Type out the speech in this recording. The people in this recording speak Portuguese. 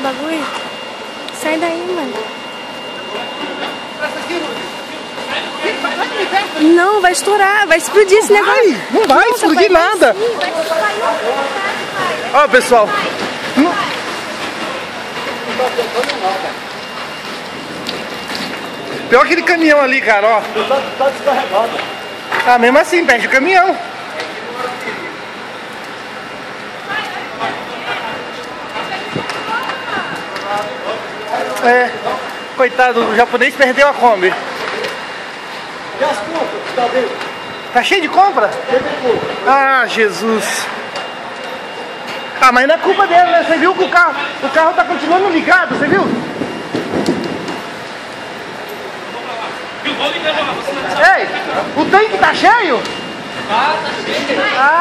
bagulho. Sai daí, mano. Não, vai estourar, vai explodir esse negócio. Não vai explodir nada. Ó, pessoal. Pior aquele caminhão ali, cara, ó. Tá descarregado. Ah, mesmo assim, perde o caminhão. É, coitado, o japonês perdeu a Kombi. E as compras? Tá dentro? Tá cheio de compra? Ah, Jesus. Ah, mas não é culpa dele, né? Você viu que o carro tá continuando ligado, você viu? Ei, o tanque tá cheio? Ah, tá cheio. Ah.